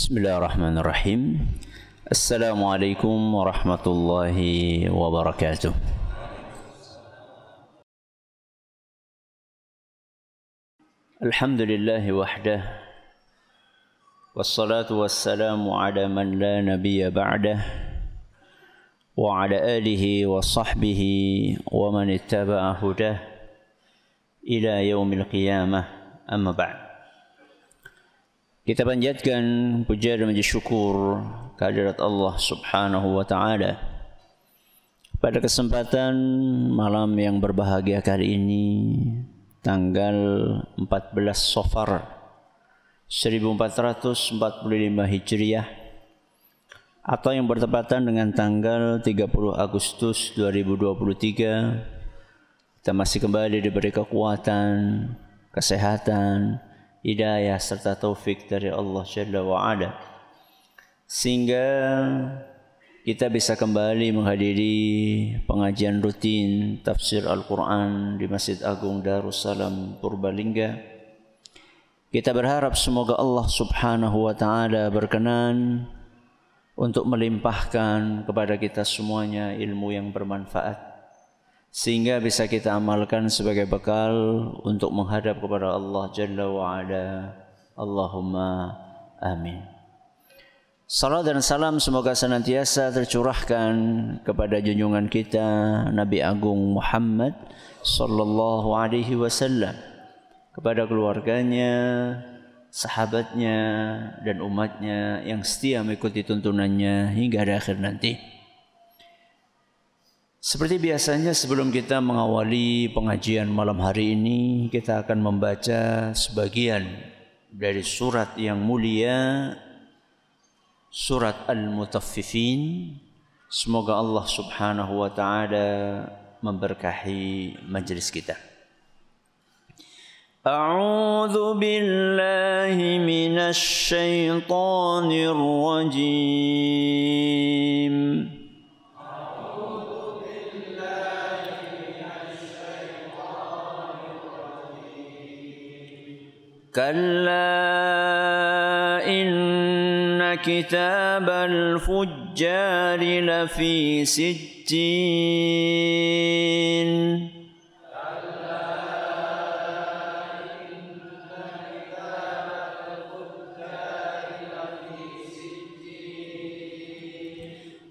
Bismillahirrahmanirrahim. Assalamualaikum warahmatullahi wabarakatuh. Alhamdulillahi wahdah, wassalatu wassalamu ala man la nabiyya ba'dah, wa ala alihi wa sahbihi wa man ittaba'a hudah ila yaumil qiyamah, amma ba'd. Kita panjatkan puja dan puji syukur kehadirat Allah Subhanahu wa taala pada kesempatan malam yang berbahagia kali ini, tanggal 14 Safar 1445 Hijriah, atau yang bertepatan dengan tanggal 30 Agustus 2023. Kita masih kembali diberi kekuatan, kesehatan, hidayah serta taufik dari Allah Jalla wa'ala, sehingga kita bisa kembali menghadiri pengajian rutin tafsir Al-Quran di Masjid Agung Darussalam Purbalingga. Kita berharap semoga Allah Subhanahu wa ta'ala berkenan untuk melimpahkan kepada kita semuanya ilmu yang bermanfaat, sehingga bisa kita amalkan sebagai bekal untuk menghadap kepada Allah Jalla wa'ala. Allahumma amin. Salam dan salam semoga senantiasa tercurahkan kepada junjungan kita Nabi Agung Muhammad sallallahu alaihi wasallam, kepada keluarganya, sahabatnya, dan umatnya yang setia mengikuti tuntunannya hingga akhir nanti. Seperti biasanya, sebelum kita mengawali pengajian malam hari ini, kita akan membaca sebagian dari surat yang mulia, surat Al-Mutaffifin. Semoga Allah Subhanahu wa ta'ala memberkahi majelis kita. A'udzu billahi minasy syaithanir rajim. كلا إن كتاب الفجار لفي سجين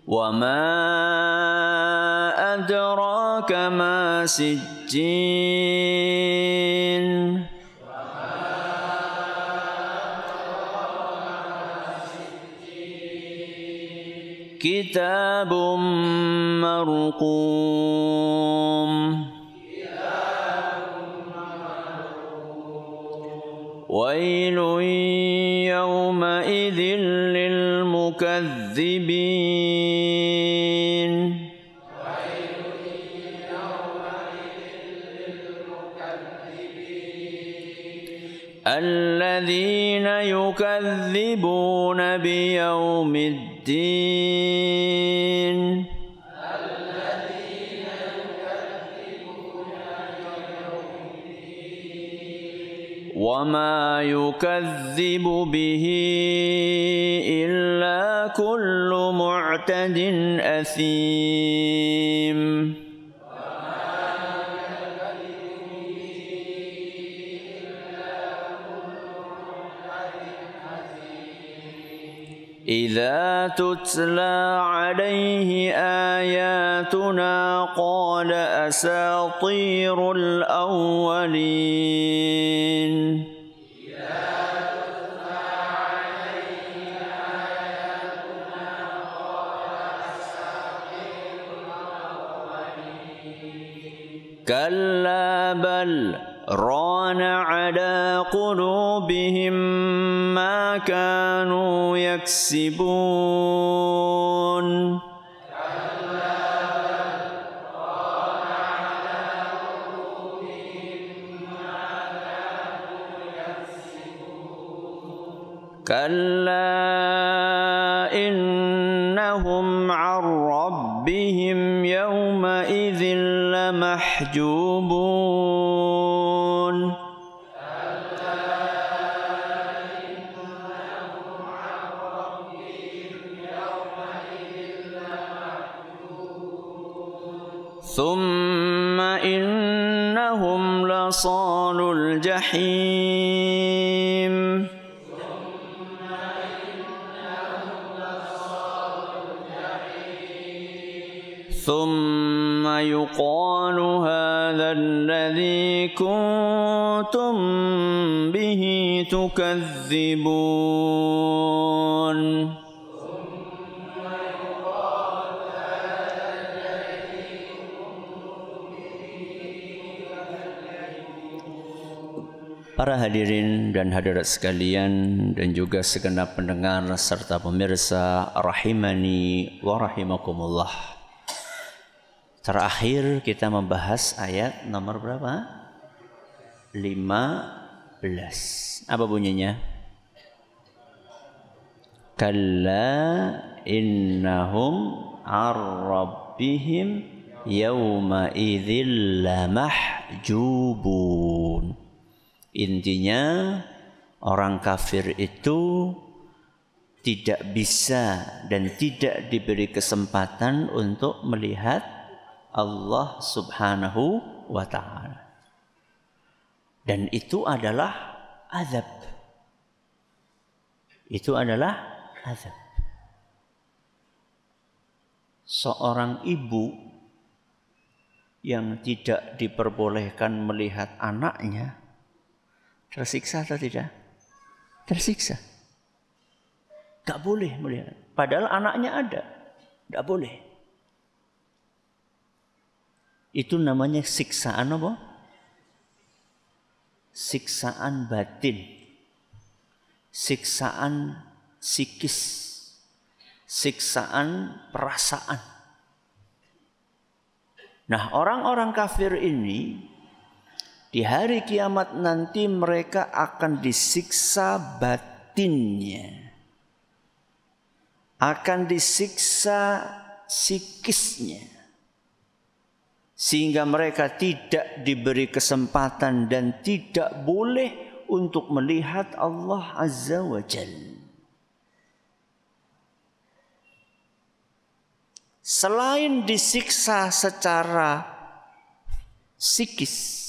وما أدراك ما سجين كتاب مرقوم ويل يومئذ للمكذبين الذين يكذبون بيوم الدين وما يكذب به إلا كل معتد أثيم إذا تتلى عليه آياتنا قال أساطير الأولين كلا بل ران على قلوبهم ما كانوا يكسبون كلا إنهم عن ربهم يومئذ لمحجوبون ثم إنهم لصالو الجحيم ثم يقال هذا الذي كنتم به تكذبون Para hadirin dan hadirat sekalian dan juga segenap pendengar serta pemirsa rahimani wa rahimakumullah. Terakhir kita membahas ayat nomor berapa? 15. Apa bunyinya? Kalla innahum ar-rabbihim yawma idzil lamahjubun. Intinya orang kafir itu tidak bisa dan tidak diberi kesempatan untuk melihat Allah Subhanahu wa ta'ala. Dan itu adalah azab. Itu adalah azab. Seorang ibu yang tidak diperbolehkan melihat anaknya tersiksa atau tidak? Tersiksa. Gak boleh melihat. Padahal anaknya ada. Gak boleh. Itu namanya siksaan apa? Siksaan batin. Siksaan psikis. Siksaan perasaan. Nah, orang-orang kafir ini di hari kiamat nanti mereka akan disiksa batinnya. Akan disiksa psikisnya. Sehingga mereka tidak diberi kesempatan dan tidak boleh untuk melihat Allah Azza wa Jalla. Selain disiksa secara psikis,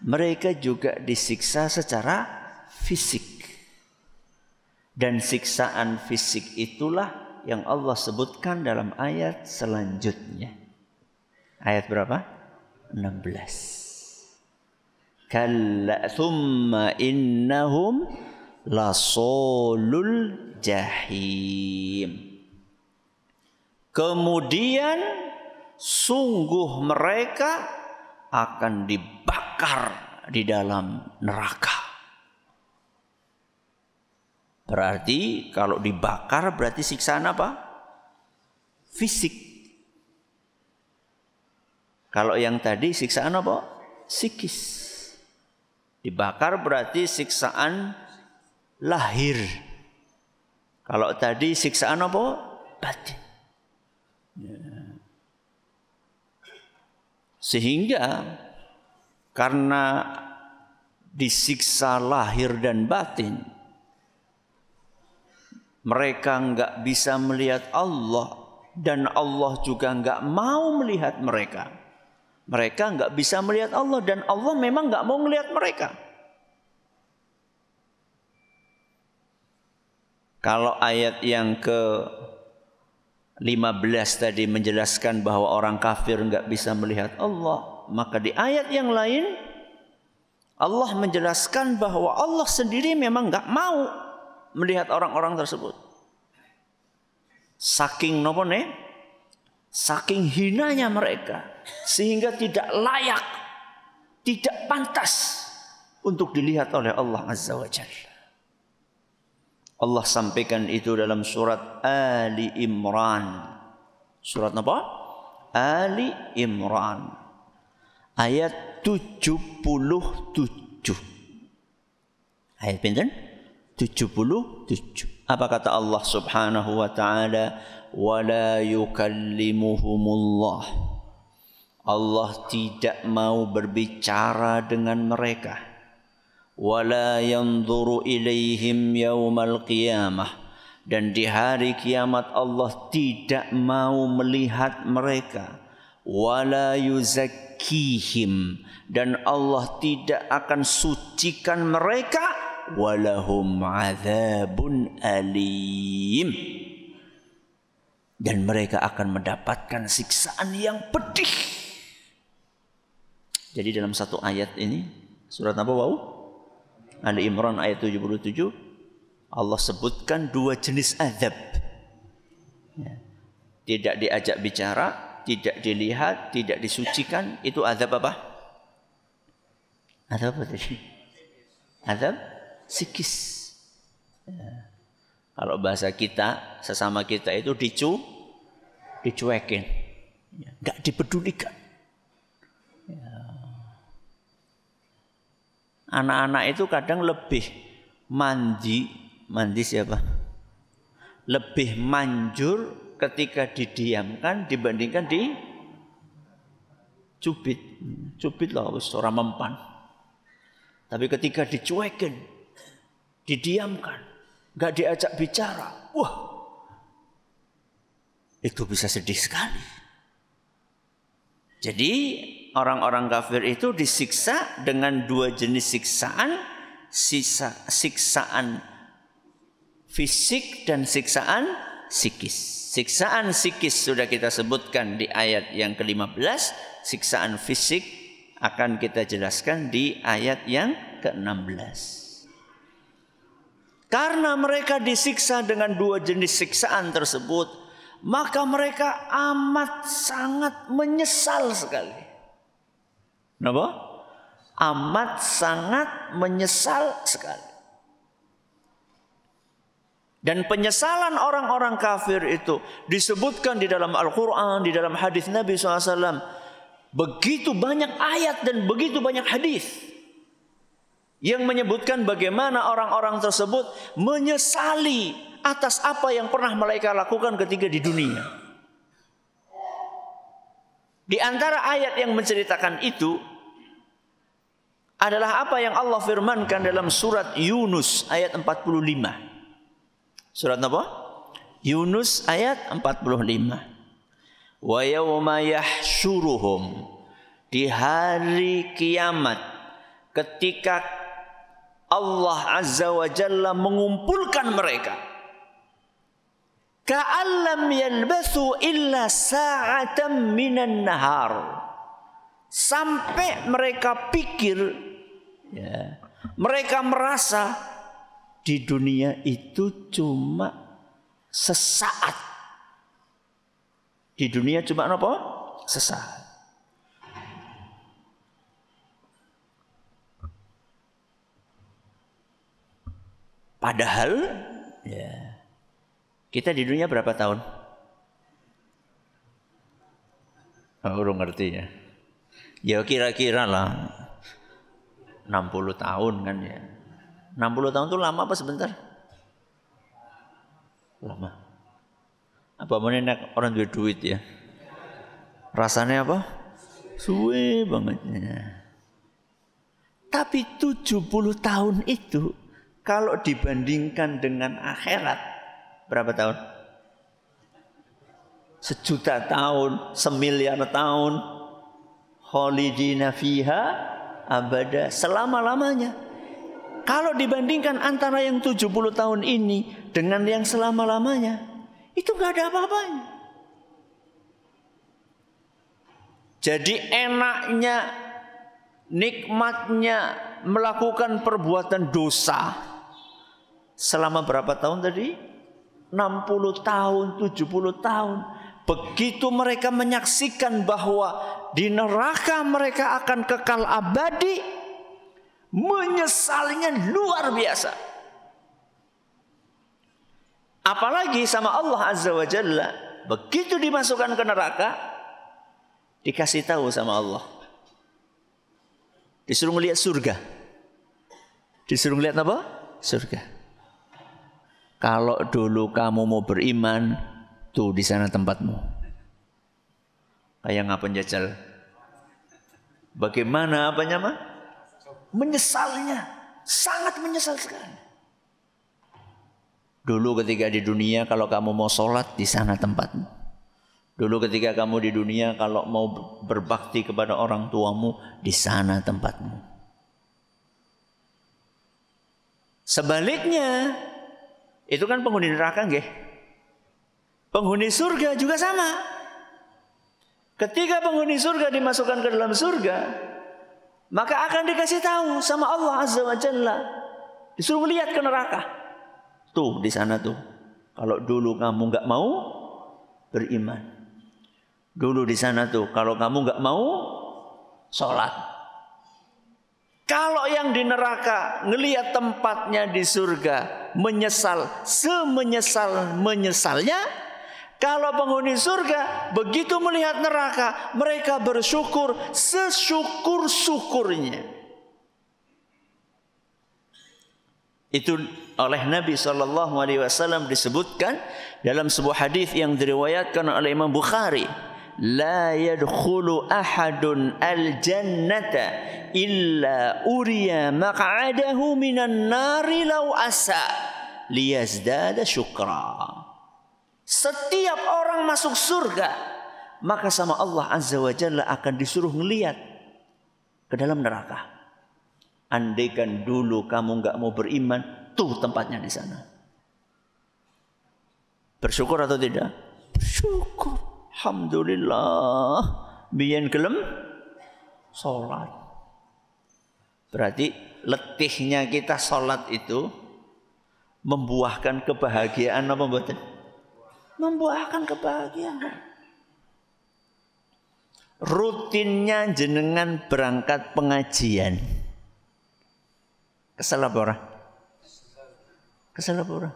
mereka juga disiksa secara fisik. Dan siksaan fisik itulah yang Allah sebutkan dalam ayat selanjutnya. Ayat berapa? 16. Kalla thumma innahum lasolul jahim. Kemudian sungguh mereka akan dibakar di dalam neraka. Berarti kalau dibakar berarti siksaan apa? Fisik. Kalau yang tadi siksaan apa? Psikis. Dibakar berarti siksaan lahir. Kalau tadi siksaan apa? Batin. Sehingga karena disiksa lahir dan batin, mereka enggak bisa melihat Allah dan Allah juga enggak mau melihat mereka. Mereka enggak bisa melihat Allah dan Allah memang enggak mau melihat mereka. Kalau ayat yang ke-15 tadi menjelaskan bahwa orang kafir enggak bisa melihat Allah, maka di ayat yang lain Allah menjelaskan bahwa Allah sendiri memang enggak mau melihat orang-orang tersebut. Saking nopo ne? Saking hinanya mereka sehingga tidak layak, tidak pantas untuk dilihat oleh Allah Azza wa Jalla. Allah sampaikan itu dalam surat Ali Imran. Surat apa? Ali Imran. Ayat 77. Ayat pinten? 77. Apa kata Allah Subhanahu wa taala? Wala yukallimuhumullah. Allah tidak mau berbicara dengan mereka. Wala yanzuru ilaihim yaumal qiyamah. Dan di hari kiamat Allah tidak mau melihat mereka. wala yuzakkihim, dan Allah tidak akan sucikan mereka, walahum adzabun alim, dan mereka akan mendapatkan siksaan yang pedih. Jadi dalam satu ayat ini, surat apa wau? Ali Imran ayat 77, Allah sebutkan dua jenis azab. Tidak diajak bicara, tidak dilihat, tidak disucikan. Itu azab apa? Azab apa tadi? Azab sikis. Kalau bahasa kita, sesama kita itu dicuekin, nggak dipedulikan. Anak-anak itu kadang lebih mandi siapa? Lebih manjur ketika didiamkan dibandingkan dicubit. Cubit lah wis ora mempan. Tapi ketika dicuekin, didiamkan, enggak diajak bicara, wah, itu bisa sedih sekali. Jadi orang-orang kafir itu disiksa dengan dua jenis siksaan, siksaan fisik dan siksaan psikis. Siksaan psikis sudah kita sebutkan di ayat yang ke-15, siksaan fisik akan kita jelaskan di ayat yang ke-16. Karena mereka disiksa dengan dua jenis siksaan tersebut, maka mereka amat sangat menyesal sekali. Kenapa? Amat sangat menyesal sekali. Dan penyesalan orang-orang kafir itu disebutkan di dalam Al-Quran, di dalam hadis Nabi SAW. Begitu banyak ayat dan begitu banyak hadis yang menyebutkan bagaimana orang-orang tersebut menyesali atas apa yang pernah mereka lakukan ketika di dunia. Di antara ayat yang menceritakan itu adalah apa yang Allah firmankan dalam surat Yunus ayat 45. Surat apa? Yunus ayat 45. Wa yawma yahsyuruhum, di hari kiamat ketika Allah Azza wa Jalla mengumpulkan mereka, ka'allam yalbathu illa sa'atan minan nahar, sampai mereka pikir, mereka merasa di dunia itu cuma sesaat. Di dunia cuma apa? Sesaat. Padahal kita di dunia berapa tahun? Urung ngerti ya. Ya kira-kira lah 60 tahun kan ya. 60 tahun itu lama apa sebentar? Lama. Apa menenek orang duit ya? Rasanya apa? Suwe bangetnya. Tapi 70 tahun itu kalau dibandingkan dengan akhirat, berapa tahun? 1.000.000 tahun, 1.000.000.000 tahun. Khalidina fiha abada, selama-lamanya. Kalau dibandingkan antara yang 70 tahun ini dengan yang selama-lamanya, itu gak ada apa-apanya. Jadi enaknya, nikmatnya melakukan perbuatan dosa selama berapa tahun tadi? 60 tahun, 70 tahun. Begitu mereka menyaksikan bahwa di neraka mereka akan kekal abadi, menyesalnya luar biasa. Apalagi sama Allah Azza wa Jalla, begitu dimasukkan ke neraka, dikasih tahu sama Allah, disuruh melihat surga. Disuruh melihat apa? Surga. Kalau dulu kamu mau beriman, tuh di sana tempatmu. Kayak ngapa jajal? Bagaimana apanya mah? Menyesalnya, sangat menyesal sekali. Dulu ketika di dunia kalau kamu mau sholat di sana tempatmu. Dulu ketika kamu di dunia, kalau mau berbakti kepada orang tuamu, di sana tempatmu. Sebaliknya, itu kan penghuni neraka nggih. Penghuni surga juga sama. Ketika penghuni surga dimasukkan ke dalam surga, maka akan dikasih tahu sama Allah Azza wa Jalla. Disuruh melihat ke neraka. Tuh di sana tuh. Kalau dulu kamu nggak mau beriman. Dulu di sana tuh, kalau kamu nggak mau sholat. Kalau yang di neraka ngelihat tempatnya di surga, menyesal semenyesal-menyesalnya. Kalau penghuni surga begitu melihat neraka, mereka bersyukur sesyukur-syukurnya. Itu oleh Nabi SAW disebutkan dalam sebuah hadis yang diriwayatkan oleh Imam Bukhari. La yadkhulu ahadun al-jannata illa uriya maq'adahu minan nari law asa liyazdada syukra. Setiap orang masuk surga, maka sama Allah Azza wa Jalla akan disuruh ngelihat ke dalam neraka. Andaikan dulu kamu enggak mau beriman, tuh tempatnya di sana. Bersyukur atau tidak? Bersyukur. Alhamdulillah, biyen gelem sholat. Berarti letihnya kita sholat itu membuahkan kebahagiaan apa mboten? Membuahkan kebahagiaan. Rutinnya jenengan berangkat pengajian. Kesel apa ora? Kesel apa ora?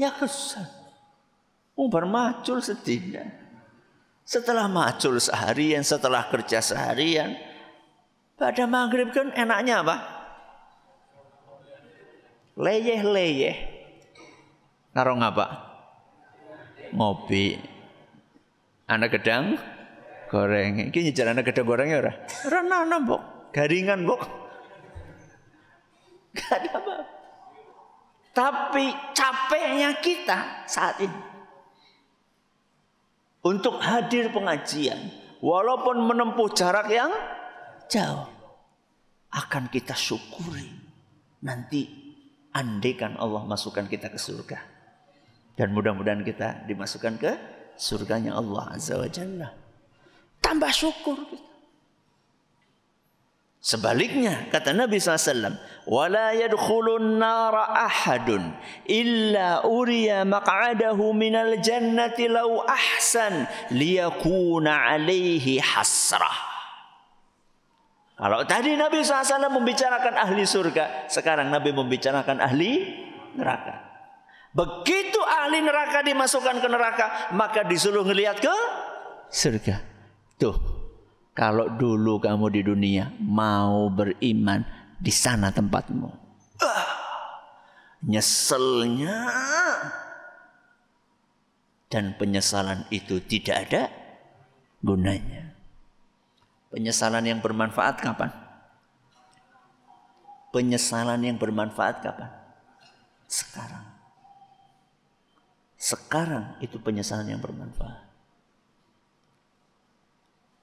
Ya kesel. Bar macul setidaknya. Setelah macul seharian, setelah kerja seharian, pada maghrib kan enaknya apa? Leyeh-leyeh. Ngarong apa? Ngopi. Anak gedang goreng. Iki nyejar anak gedang gorengnya ora? Ora ana, Mbok. Garingan, Mbok. Gak ada apa. Tapi capeknya kita saat ini untuk hadir pengajian, walaupun menempuh jarak yang jauh, akan kita syukuri. Nanti andaikan Allah masukkan kita ke surga. Dan mudah-mudahan kita dimasukkan ke surganya Allah Azza wa Jalla. Tambah syukur kita. Sebaliknya kata Nabi SAW, wala yadkhulun nara ahadun illa uriya maq'adahu minal jannati law ahsan liyakuna alaihi hasrah. Kalau tadi Nabi SAW membicarakan ahli surga, sekarang Nabi membicarakan ahli neraka. Begitu ahli neraka dimasukkan ke neraka, maka disuruh ngelihat ke surga. Tuh. Kalau dulu kamu di dunia mau beriman, di sana tempatmu. Nyeselnya. Dan penyesalan itu tidak ada gunanya. Penyesalan yang bermanfaat kapan? Penyesalan yang bermanfaat kapan? Sekarang. Sekarang itu penyesalan yang bermanfaat.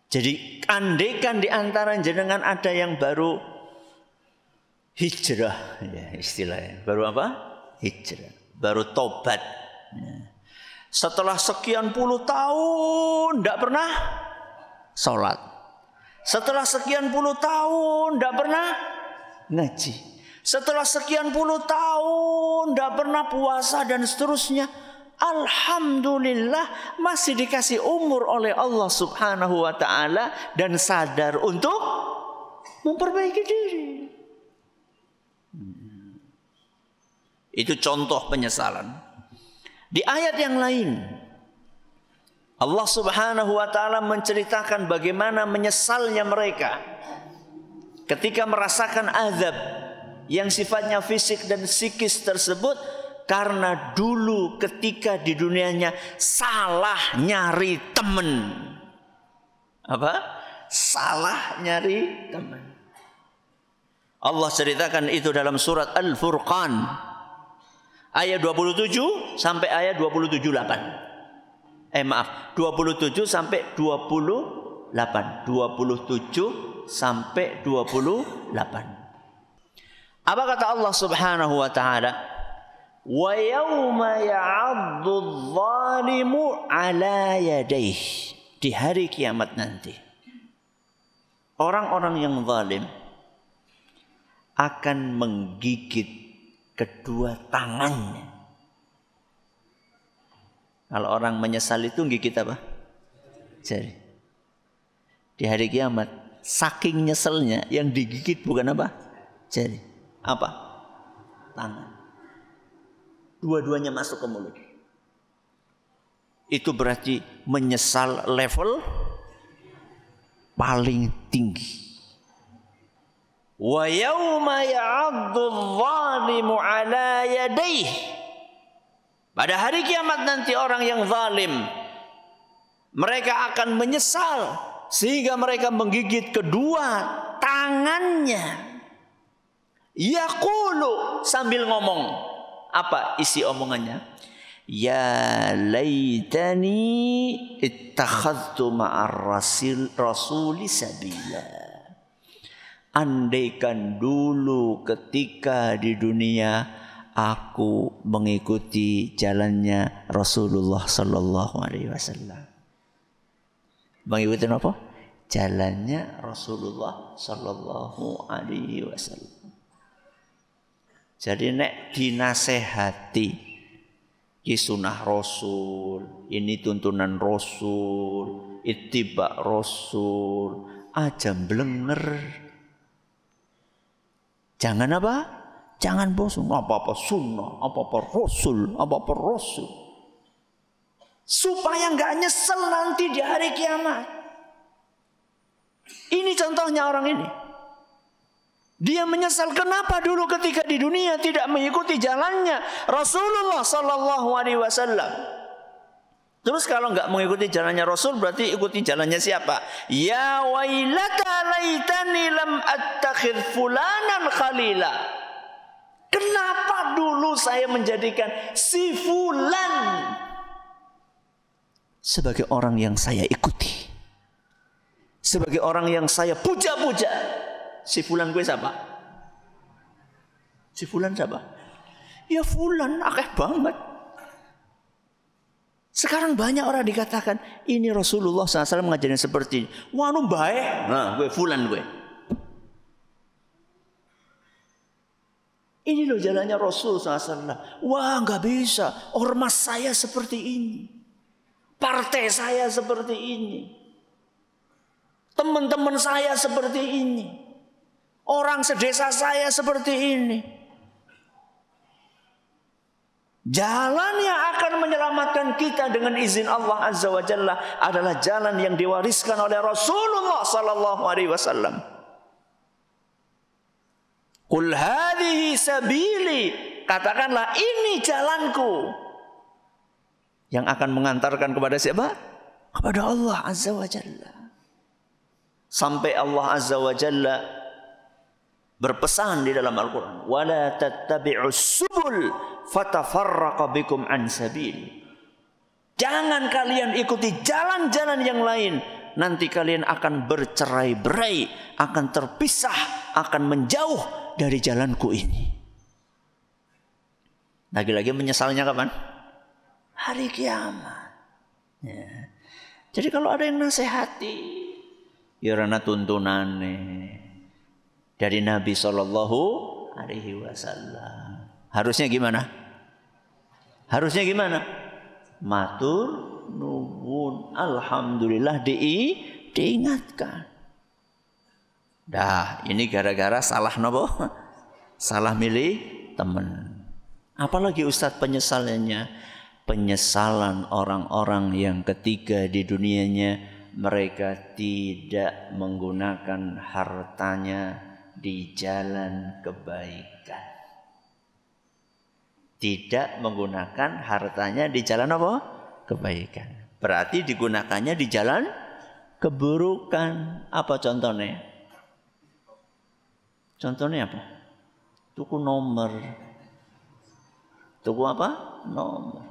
Jadi andaikan di antara jenengan ada yang baru hijrah, ya istilahnya. Baru apa? Hijrah. Baru tobat. Setelah sekian puluh tahun tidak pernah sholat. Setelah sekian puluh tahun tidak pernah ngaji. Setelah sekian puluh tahun tidak pernah puasa dan seterusnya. Alhamdulillah masih dikasih umur oleh Allah Subhanahu wa ta'ala dan sadar untuk memperbaiki diri. Itu contoh penyesalan. Di ayat yang lain Allah Subhanahu wa ta'ala menceritakan bagaimana menyesalnya mereka ketika merasakan azab yang sifatnya fisik dan psikis tersebut. Karena dulu ketika di dunianya salah nyari teman. Apa? Salah nyari teman. Allah ceritakan itu dalam surat Al-Furqan. Ayat 27 sampai ayat 27:8. Maaf, 27 sampai 28. 27 sampai 28. Apa kata Allah Subhanahu wa taala? Wa yauma ya'addu adh-dhalimu 'ala yadayhi. Di hari kiamat nanti, orang-orang yang zalim akan menggigit kedua tangannya. Kalau orang menyesal itu gigit apa? Jari. Di hari kiamat, saking nyeselnya yang digigit bukan apa? Jari. Apa? Tangan. Dua-duanya masuk ke mulut. Itu berarti menyesal level paling tinggi. Wa yauma ya'addu adh-dhalimu 'ala yadayhi. Pada hari kiamat nanti orang yang zalim, mereka akan menyesal sehingga mereka menggigit kedua tangannya. Yaqulu, sambil ngomong. Apa isi omongannya? Ya laitani ittakhadtu ma'ar rasuli sabila. Andaikan dulu ketika di dunia aku mengikuti jalannya Rasulullah sallallahu alaihi wasallam. Mengikuti apa? Jalannya Rasulullah sallallahu alaihi wasallam. Jadi nek dinasehati ki sunah Rasul, ini tuntunan Rasul, ittiba Rasul, aja blenger. Jangan apa? Jangan bosan, apa-apa sunnah, apa-apa Rasul, apa-apa Rasul. Supaya enggak nyesel nanti di hari kiamat. Ini contohnya orang ini. Dia menyesal kenapa dulu ketika di dunia tidak mengikuti jalannya Rasulullah sallallahu alaihi wasallam. Terus kalau enggak mengikuti jalannya Rasul berarti ikuti jalannya siapa? Ya wailata laitani lam attakhidh fulanan khalila. Kenapa dulu saya menjadikan si fulan sebagai orang yang saya ikuti, sebagai orang yang saya puja-puja? Si fulan gue siapa? Si fulan siapa? Ya fulan, akeh banget. Sekarang banyak orang dikatakan ini Rasulullah SAW mengajarin seperti ini. Wah, nu baik. Nah, gue fulan gue. Ini loh jalannya Rasul SAW. Wah, nggak bisa. Ormas saya seperti ini. Partai saya seperti ini. Teman-teman saya seperti ini. Orang sedesa saya seperti ini. Jalan yang akan menyelamatkan kita dengan izin Allah Azza wa Jalla adalah jalan yang diwariskan oleh Rasulullah sallallahu alaihi wasallam. Qul hadhihi sabili, katakanlah ini jalanku. Yang akan mengantarkan kepada siapa? Kepada Allah Azza wa Jalla. Sampai Allah Azza wa Jalla berpesan di dalam Al-Quran, wala tattabi'us subul fatafarraqa bikum an sabil. Jangan kalian ikuti jalan-jalan yang lain, nanti kalian akan bercerai-berai, akan terpisah, akan menjauh dari jalanku ini. Lagi-lagi menyesalnya kapan? Hari kiamat. Ya. Jadi kalau ada yang nasihati, ya rana tuntunan dari Nabi Sallallahu Alaihi Wasallam. Harusnya gimana? Harusnya gimana? Matur nuwun, alhamdulillah diingatkan. Dah, ini gara-gara salah nopo? Salah milih teman. Apalagi Ustadz penyesalannya? Penyesalan orang-orang yang ketika di dunianya mereka tidak menggunakan hartanya di jalan kebaikan. Tidak menggunakan hartanya di jalan apa? Kebaikan. Berarti digunakannya di jalan keburukan. Apa contohnya? Contohnya apa? Tuku nomor. Tuku apa? Nomor.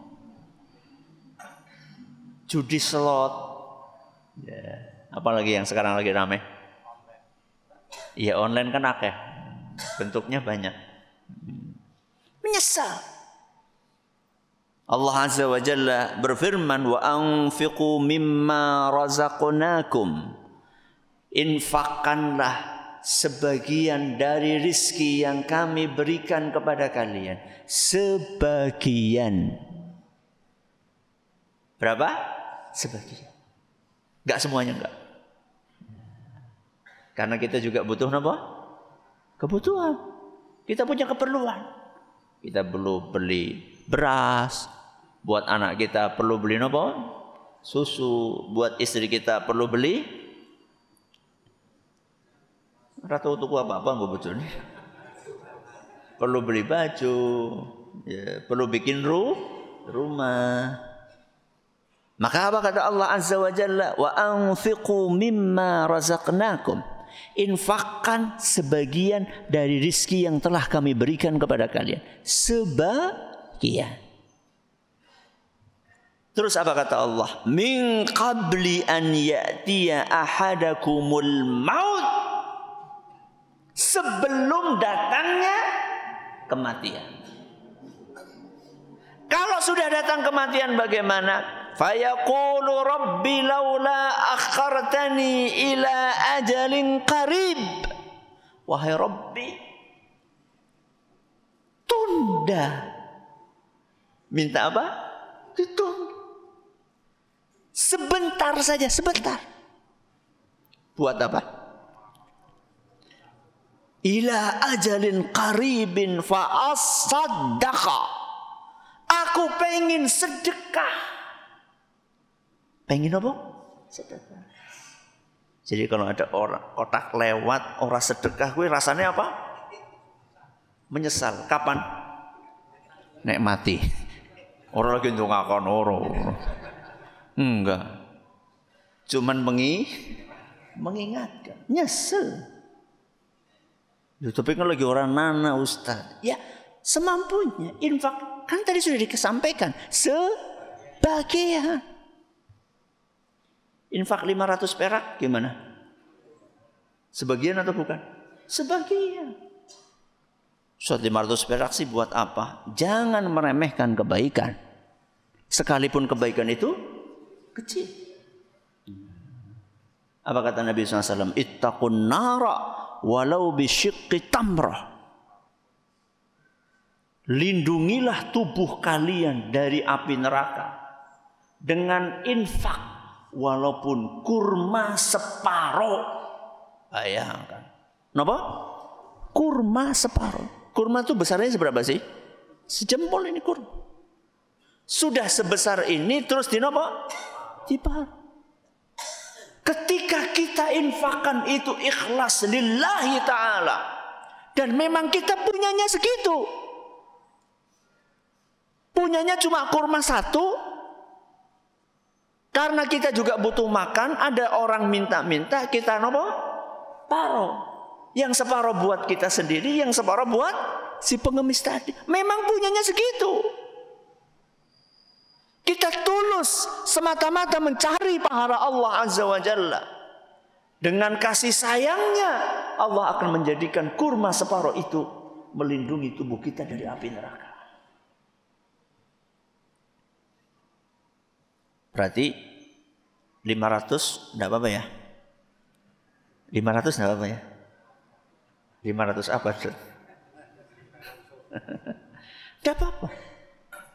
judi slot. Ya. Apalagi yang sekarang lagi ramai. Iya online kan akeh. Bentuknya banyak. Menyesal. Allah Azza wa Jalla berfirman, wa anfiqu mimma razaqnakum. Infakkanlah sebagian dari rizki yang kami berikan kepada kalian. Sebagian. Berapa? Sebagian. Enggak semuanya enggak. Karena kita juga butuh apa? Kebutuhan. Kita punya keperluan. Kita perlu beli beras. Buat anak kita perlu beli apa? Susu. Buat istri kita perlu beli. Rata tuku apa-apa nggak betul nih. Perlu beli baju. Ya, perlu bikin rumah. Maka apa kata Allah Azza wa Jalla? Wa anfiqu mimma razaqnakum. Infakkan sebagian dari rizki yang telah kami berikan kepada kalian. Sebagian. Terus apa kata Allah? Min qabli an ya'tiya ahadakumul maut. Sebelum datangnya kematian. Kalau sudah datang kematian bagaimana? Fayaqulu rabbi laula akhartani ila ajalin qarib. Wahai Rabbi, tunda. Minta apa? Ditunda. Sebentar saja, sebentar. Buat apa? Ila ajalin qaribin fa as-saddaqa. Aku pengen sedekah. Pengen apa? Sedekah. Jadi kalau ada orang kotak lewat, orang sedekah, gue rasanya apa? Menyesal. Kapan? Nek mati. Orang lagi ndongakon orang. Enggak. Cuman mengingatkan. Nyesel. Ya, tapi kan lagi orang nana Ustaz. Ya semampunya. Infak. Kan tadi sudah disampaikan. Sebagian. Infak 500 perak gimana? Sebagian atau bukan? Sebagian. Suat 500 perak sih buat apa? Jangan meremehkan kebaikan. Sekalipun kebaikan itu kecil. Apa kata Nabi SAW? Ittaqun nara walau bisyiqqi tamrah. Lindungilah tubuh kalian dari api neraka dengan infak. Walaupun kurma separuh. Bayangkan. Kenapa? Kurma separuh. Kurma itu besarnya seberapa sih? Sejempol ini kurma. Sudah sebesar ini terus dinopo? Diparuh. Ketika kita infakkan itu ikhlas lillahi ta'ala. Dan memang kita punyanya segitu. Punyanya cuma kurma satu. Karena kita juga butuh makan, ada orang minta-minta, kita nopo? Paro. Yang separuh buat kita sendiri, yang separuh buat si pengemis tadi. Memang punyanya segitu. Kita tulus semata-mata mencari pahala Allah Azza wa Jalla. Dengan kasih sayangnya, Allah akan menjadikan kurma separuh itu melindungi tubuh kita dari api neraka. Berarti 500 enggak apa-apa ya? 500 enggak apa-apa ya? 500 apa? Enggak apa-apa.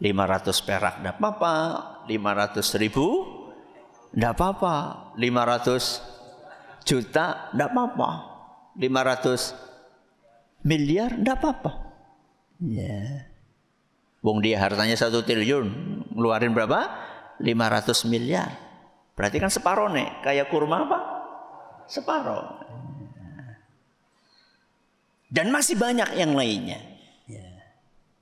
500 perak enggak apa-apa. 500 ribu enggak apa-apa. 500 juta enggak apa-apa. 500 miliar enggak apa-apa. Ya. Wong dia hartanya 1 triliun, ngeluarin berapa? 500 miliar. Berarti kan separuh nih. Kayak kurma apa? Separuh. Dan masih banyak yang lainnya.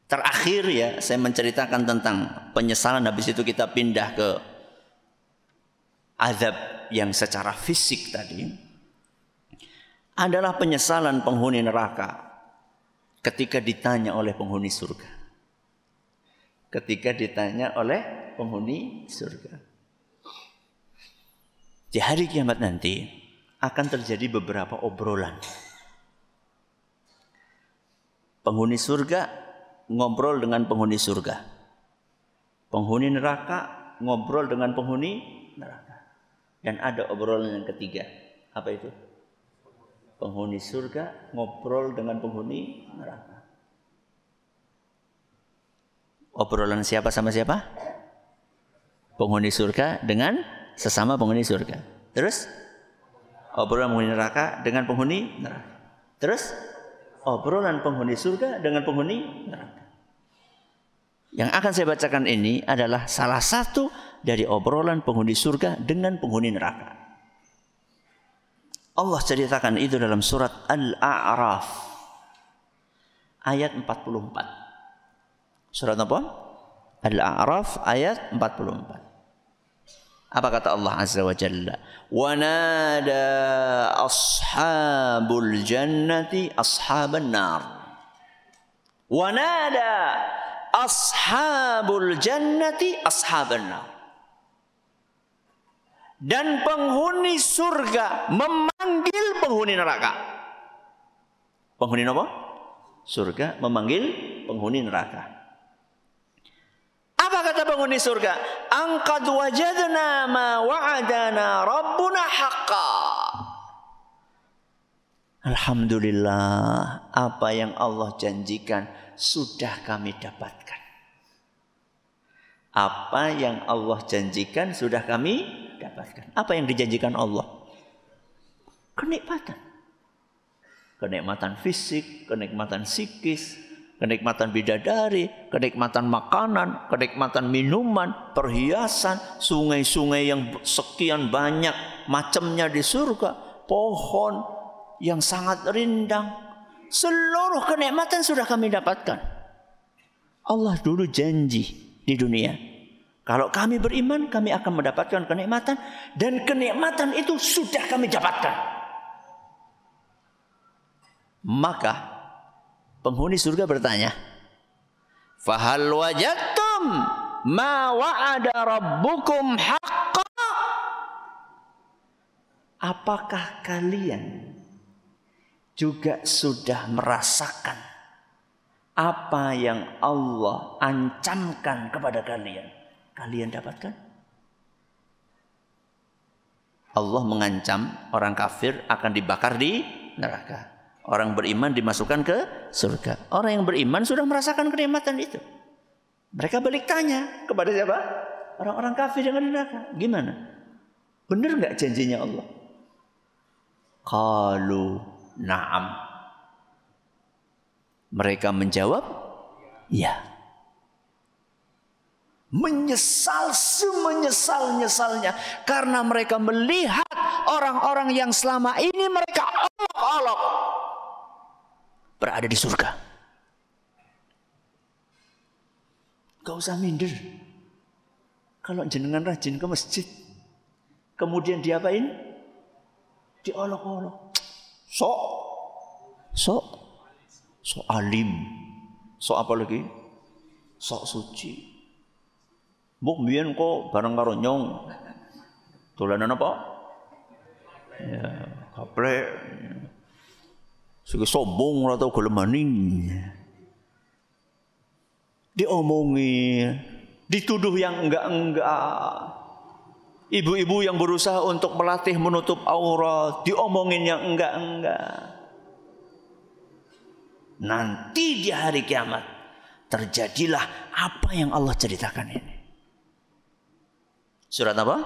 Terakhir ya, saya menceritakan tentang penyesalan. Habis itu kita pindah ke azab yang secara fisik tadi. Adalah penyesalan penghuni neraka ketika ditanya oleh penghuni surga. Ketika ditanya oleh penghuni surga. Di hari kiamat nanti akan terjadi beberapa obrolan. Penghuni surga ngobrol dengan penghuni surga. Penghuni neraka ngobrol dengan penghuni neraka. Dan ada obrolan yang ketiga. Apa itu? Penghuni surga ngobrol dengan penghuni neraka. Obrolan siapa sama siapa? Penghuni surga dengan sesama penghuni surga. Terus obrolan penghuni neraka dengan penghuni neraka. Terus obrolan penghuni surga dengan penghuni neraka. Yang akan saya bacakan ini adalah salah satu dari obrolan penghuni surga dengan penghuni neraka. Allah ceritakan itu dalam surat Al-A'raf ayat 44. Surat apa? Al-A'raf ayat 44. Apa kata Allah Azza wa Jalla? Wa nada ashabul jannati ashaban nar. Wa nada ashabul jannati ashaban nar. Dan penghuni surga memanggil penghuni neraka. Penghuni apa? Surga memanggil penghuni neraka. Apa kata penghuni surga? Angqad wajadna ma wa'adana rabbuna haqqa. Alhamdulillah, apa yang Allah janjikan sudah kami dapatkan. Apa yang Allah janjikan sudah kami dapatkan. Apa yang dijanjikan Allah? Kenikmatan. Kenikmatan fisik, kenikmatan psikis, kenikmatan bidadari, kenikmatan makanan, kenikmatan minuman, perhiasan, sungai-sungai yang sekian banyak macamnya di surga, pohon yang sangat rindang. Seluruh kenikmatan sudah kami dapatkan. Allah dulu janji di dunia, kalau kami beriman, kami akan mendapatkan kenikmatan, dan kenikmatan itu sudah kami dapatkan. Maka penghuni surga bertanya, fahal wajadtum ma wa'ada rabbukum haqqa? Apakah kalian juga sudah merasakan apa yang Allah ancamkan kepada kalian? Kalian dapatkan? Allah mengancam orang kafir akan dibakar di neraka. Orang beriman dimasukkan ke surga. Orang yang beriman sudah merasakan kenikmatan itu. Mereka balik tanya kepada siapa? Orang-orang kafir yang ada di neraka. Gimana? Benar nggak janjinya Allah? Qalu na'am. Mereka menjawab, ya. Menyesal semenyesal-nyesalnya karena mereka melihat orang-orang yang selama ini mereka olok-olok berada di surga. Gak usah minder. Kalau jenengan rajin ke masjid, kemudian diapain? Diolok-olok. Sok alim. Sok apa lagi? Sok suci. Mbok mbiyen kok bareng karo nyong. Dolanan apa? Ya, gaplek. Sing sombong ora tau gelem maning. Diomongi, dituduh yang enggak-enggak. Ibu-ibu yang berusaha untuk melatih menutup aurat, diomongin yang enggak-enggak. Nanti di hari kiamat terjadilah apa yang Allah ceritakan ini. Surat apa?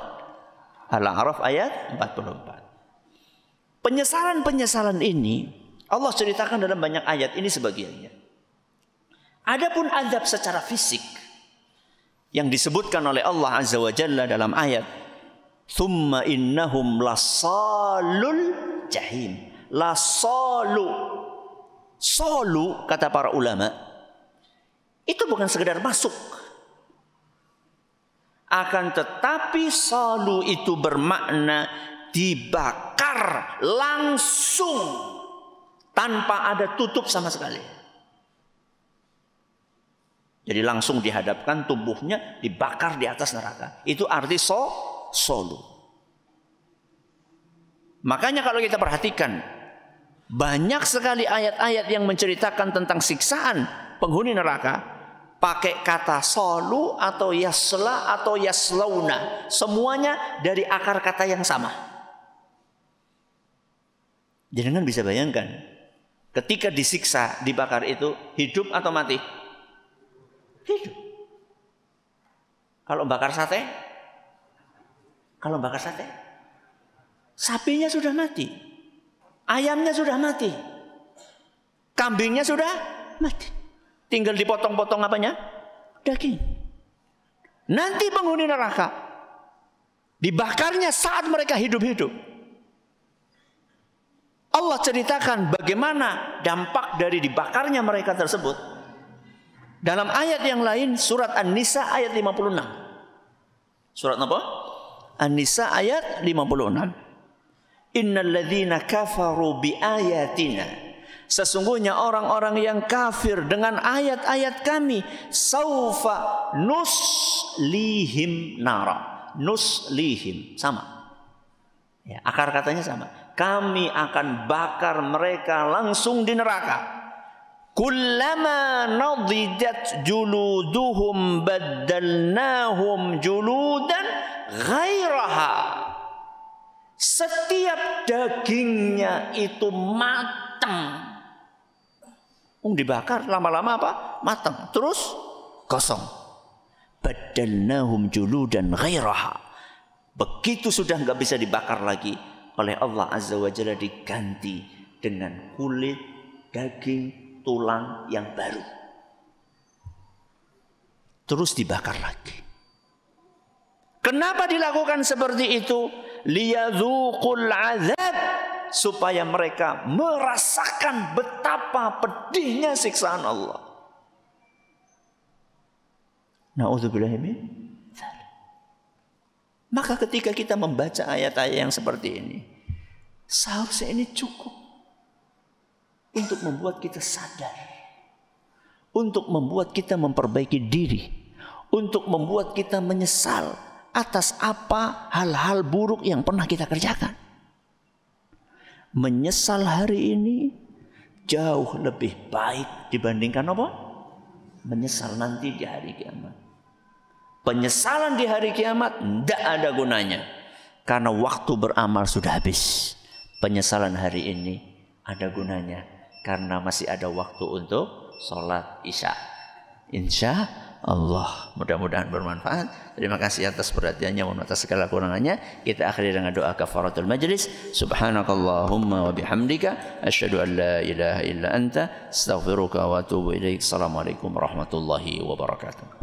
Al-A'raf ayat 44. Penyesalan-penyesalan ini Allah ceritakan dalam banyak ayat, ini sebagiannya. Adapun azab secara fisik yang disebutkan oleh Allah Azza wa Jalla dalam ayat Thumma innahum lasalul jahim. Lasalu. Salu kata para ulama itu bukan sekedar masuk, akan tetapi salu itu bermakna dibakar langsung tanpa ada tutup sama sekali. Jadi langsung dihadapkan tubuhnya dibakar di atas neraka. Itu arti solu. Makanya kalau kita perhatikan, banyak sekali ayat-ayat yang menceritakan tentang siksaan penghuni neraka pakai kata solu atau yasla atau yaslauna. Semuanya dari akar kata yang sama. Jangan bisa bayangkan, ketika disiksa, dibakar itu hidup atau mati? Hidup. Kalau bakar sate? Kalau bakar sate? Sapinya sudah mati. Ayamnya sudah mati. Kambingnya sudah mati. Tinggal dipotong-potong apanya? Daging. Nanti penghuni neraka dibakarnya saat mereka hidup-hidup. Allah ceritakan bagaimana dampak dari dibakarnya mereka tersebut. Dalam ayat yang lain, surat An-Nisa ayat 56. Surat apa? An-Nisa ayat 56. Innal ladzina kafaru bi ayatina, sesungguhnya orang-orang yang kafir dengan ayat-ayat kami, saufa nuslihim nara. Nuslihim sama. Ya, akar katanya sama. Kami akan bakar mereka langsung di neraka. Kullama nadijat juluduhum baddalnahum juludan ghairaha. Setiap dagingnya itu matang. Dibakar lama-lama apa? Matang. Terus kosong. Baddalnahum juludan ghairaha. Begitu sudah nggak bisa dibakar lagi, oleh Allah Azza wa Jalla diganti dengan kulit, daging, tulang yang baru. Terus dibakar lagi. Kenapa dilakukan seperti itu? Liyadzuqul azab, supaya mereka merasakan betapa pedihnya siksaan Allah. Na'udzubillahi min dzalik. Maka ketika kita membaca ayat-ayat yang seperti ini, seharusnya ini cukup untuk membuat kita sadar, untuk membuat kita memperbaiki diri, untuk membuat kita menyesal atas apa hal-hal buruk yang pernah kita kerjakan. Menyesal hari ini jauh lebih baik dibandingkan apa? Menyesal nanti di hari kiamat. Penyesalan di hari kiamat tidak ada gunanya, karena waktu beramal sudah habis. Penyesalan hari ini ada gunanya, karena masih ada waktu untuk sholat isya. Insya Allah, mudah-mudahan bermanfaat. Terima kasih atas perhatiannya, mohon atas segala kurangannya. Kita akhiri dengan doa kafaratul majlis. Subhanakallahumma wa bihamdika asyhadu an la ilaha illa anta astaghfiruka wa atubu ilaik. Assalamualaikum warahmatullahi wabarakatuh.